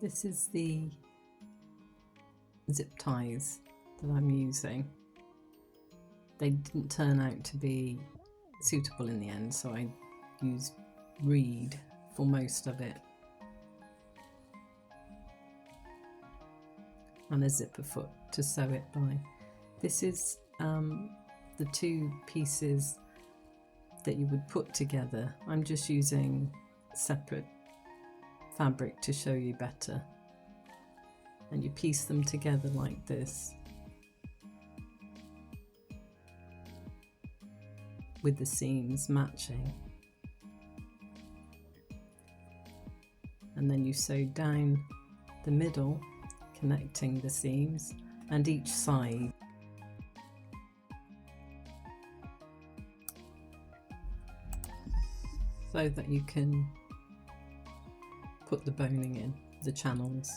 This is the zip ties that I'm using. They didn't turn out to be suitable in the end, so I used reed for most of it. And a zipper foot to sew it by. This is the two pieces that you would put together. I'm just using separate fabric to show you better. And you piece them together like this, with the seams matching. And then you sew down the middle, connecting the seams, and each side. So that you can put the boning in, the channels.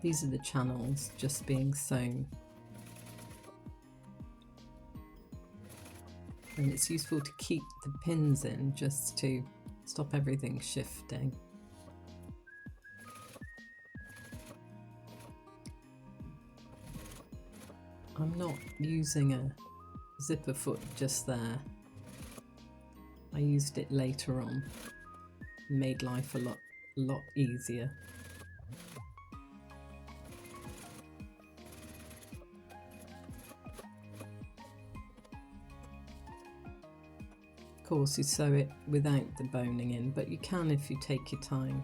These are the channels just being sewn. And it's useful to keep the pins in just to stop everything shifting. I'm not using a zipper foot just there. I used it later on. It made life a lot easier. Of course, you sew it without the boning in, but you can if you take your time.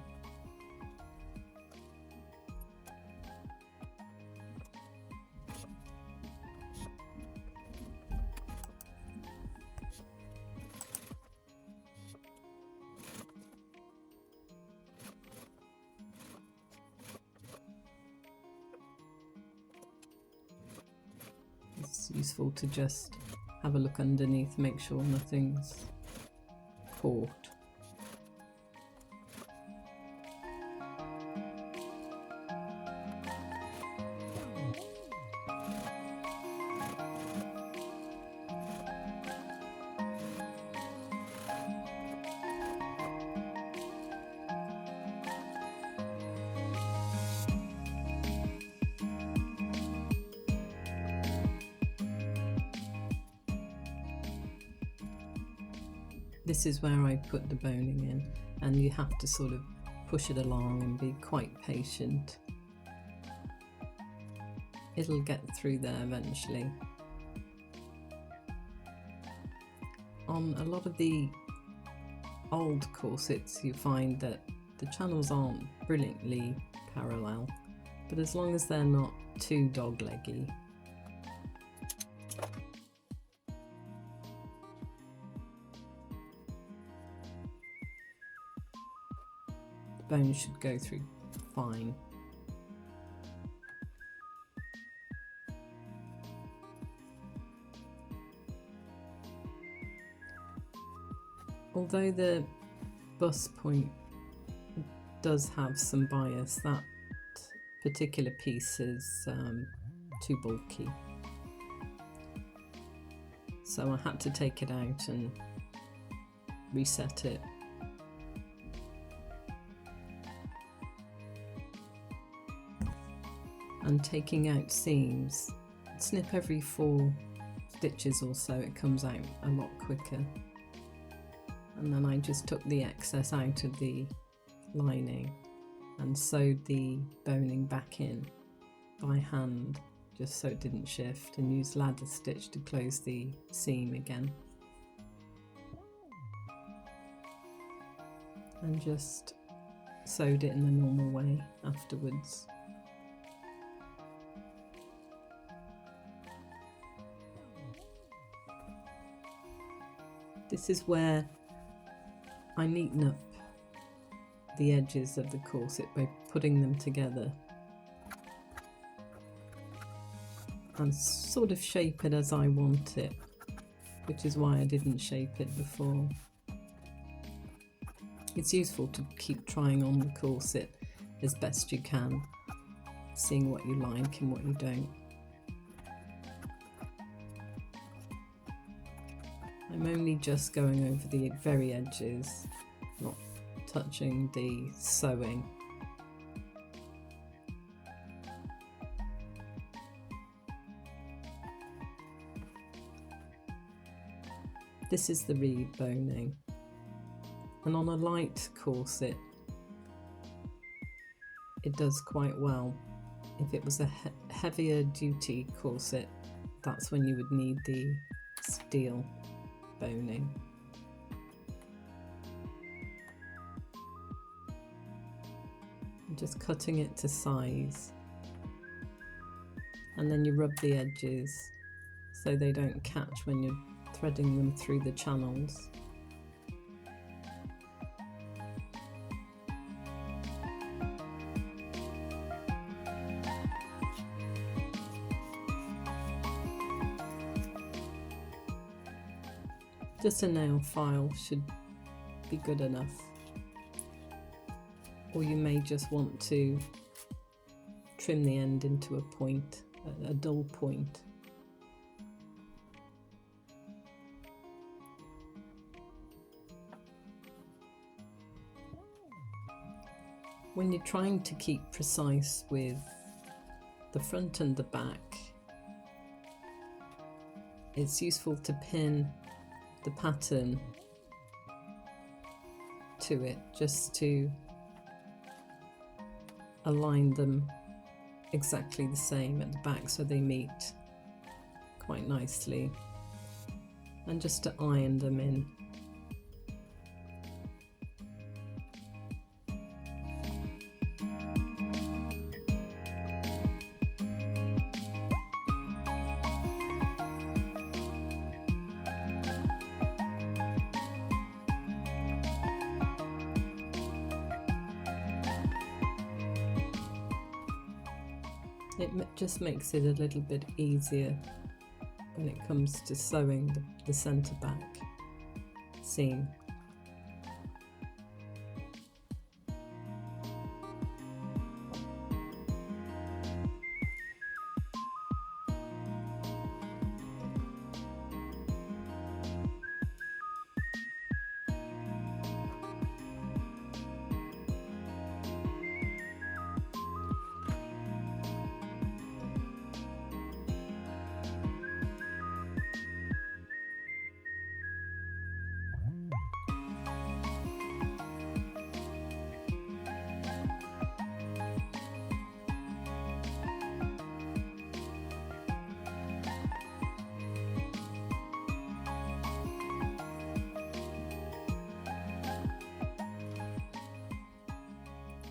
It's useful to just have a look underneath, make sure nothing's caught. This is where I put the boning in, and you have to sort of push it along and be quite patient. It'll get through there eventually. On a lot of the old corsets you find that the channels aren't brilliantly parallel, but as long as they're not too dog-leggy, bone should go through fine. Although the bust point does have some bias, that particular piece is too bulky. So I had to take it out and reset it. And taking out seams, snip every 4 stitches or so, it comes out a lot quicker. And then I just took the excess out of the lining and sewed the boning back in by hand, just so it didn't shift, and used ladder stitch to close the seam again. And just sewed it in the normal way afterwards. This is where I neaten up the edges of the corset by putting them together and sort of shape it as I want it, which is why I didn't shape it before. It's useful to keep trying on the corset as best you can, seeing what you like and what you don't. I'm only just going over the very edges, not touching the sewing. This is the reed boning, and on a light corset it does quite well. If it was a heavier duty corset, that's when you would need the steel boning. I'm just cutting it to size, and then you rub the edges so they don't catch when you're threading them through the channels. Just a nail file should be good enough, or you may just want to trim the end into a point, a dull point. When you're trying to keep precise with the front and the back, it's useful to pin the pattern to it, just to align them exactly the same at the back so they meet quite nicely, and just to iron them in. It just makes it a little bit easier when it comes to sewing the centre back seam.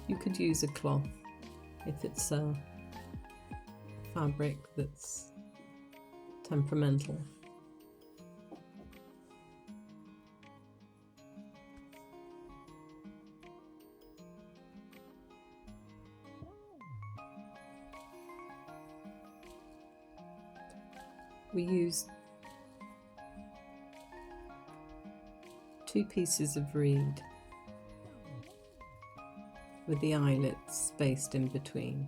You could use a cloth if it's a fabric that's temperamental. We used 2 pieces of reed with the eyelets spaced in between.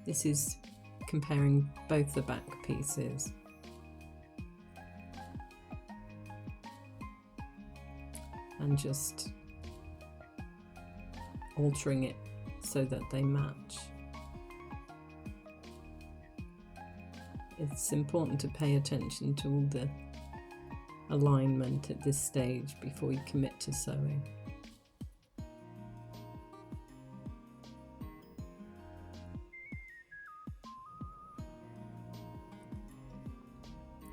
This is comparing both the back pieces. And just altering it so that they match. It's important to pay attention to all the alignment at this stage before you commit to sewing.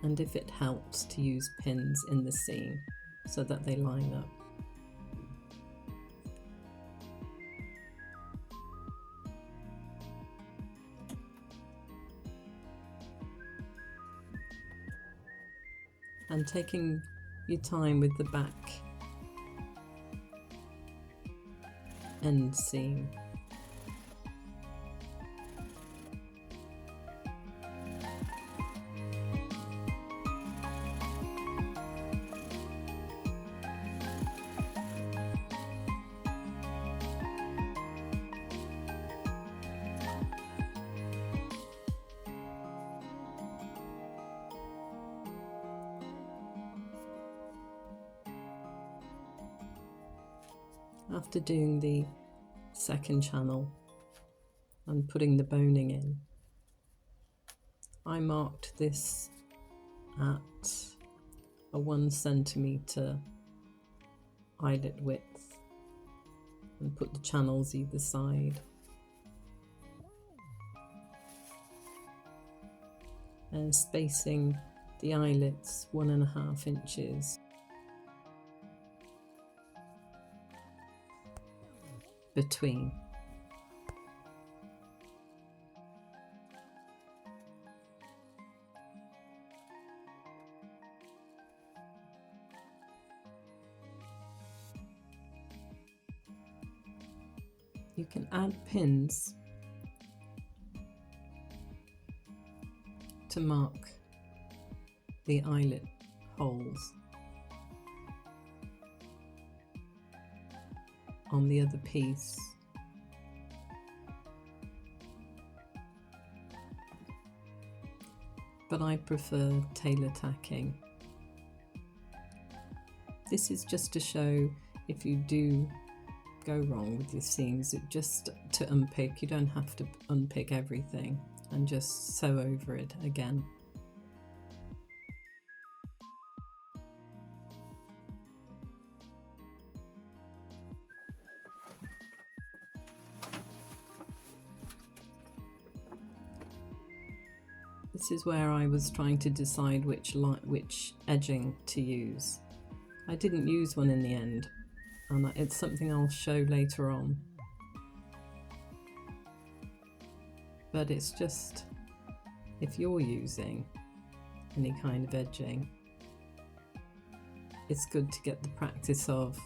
And if it helps, to use pins in the seam so that they line up. And taking your time with the back end seam. After doing the second channel and putting the boning in, I marked this at a 1 centimetre eyelet width and put the channels either side. And spacing the eyelets 1.5 inches between. You can add pins to mark the eyelet holes on the other piece. But I prefer tailor tacking. This is just to show if you do go wrong with your seams, it just to unpick. You don't have to unpick everything and just sew over it again. This is where I was trying to decide which edging to use. I didn't use one in the end, and it's something I'll show later on. But it's just, if you're using any kind of edging, it's good to get the practice of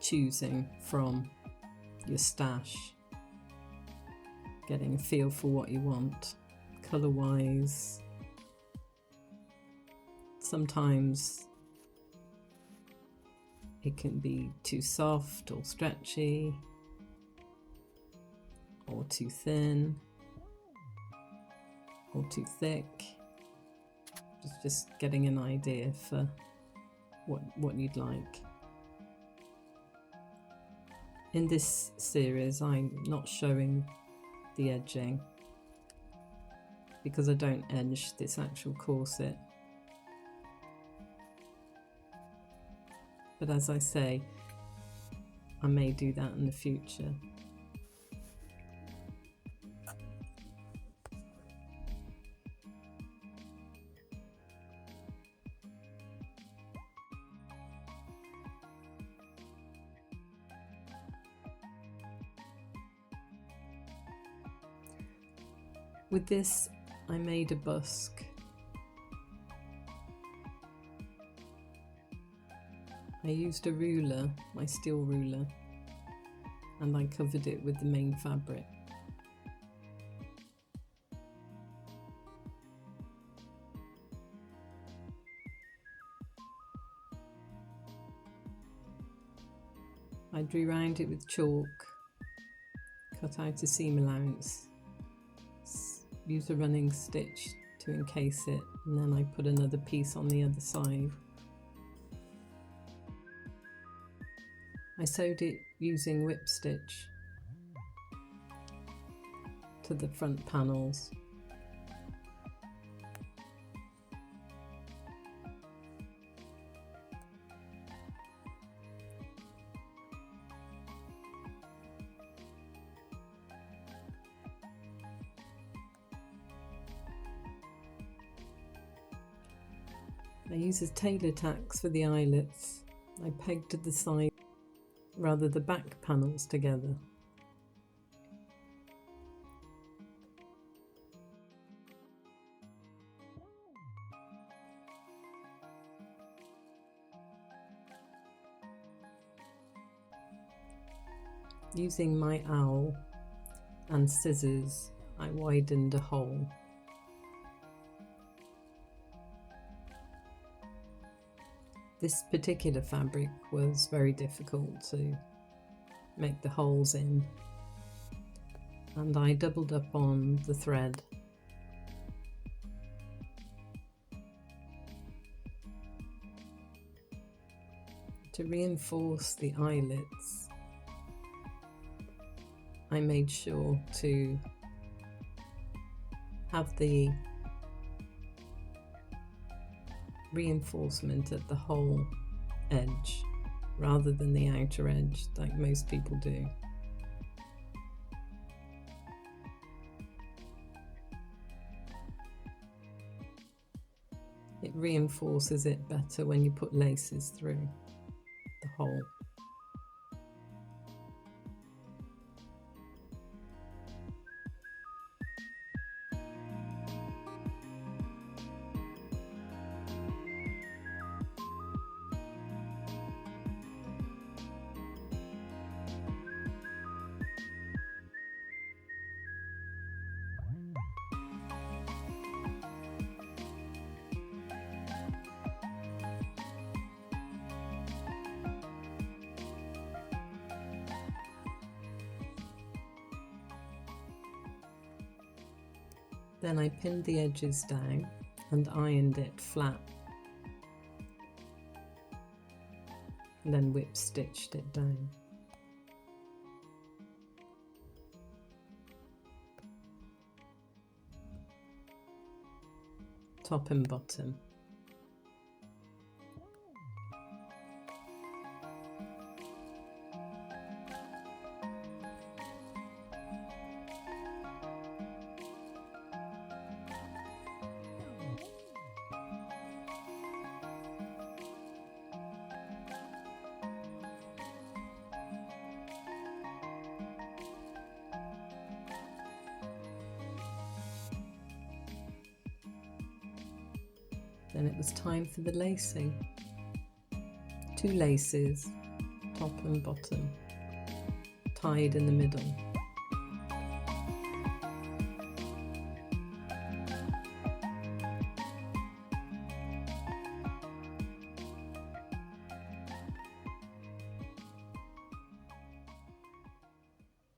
choosing from your stash, getting a feel for what you want, colour-wise. Sometimes it can be too soft or stretchy, or too thin, or too thick. Just getting an idea for what you'd like. In this series, I'm not showing the edging because I don't edge this actual corset. But as I say, I may do that in the future. With this, I made a busk. I used a ruler, my steel ruler, and I covered it with the main fabric. I drew round it with chalk, cut out a seam allowance, use a running stitch to encase it, and then I put another piece on the other side. I sewed it using whip stitch to the front panels. I use tailor tacks for the eyelets. I pegged the side, rather the back panels together. Using my owl and scissors, I widened a hole. This particular fabric was very difficult to make the holes in, and I doubled up on the thread. To reinforce the eyelets, I made sure to have the reinforcement at the whole edge rather than the outer edge like most people do. It reinforces it better when you put laces through the hole. Then I pinned the edges down and ironed it flat, and then whip stitched it down. Top and bottom. Then it was time for the lacing. 2 laces, top and bottom, tied in the middle.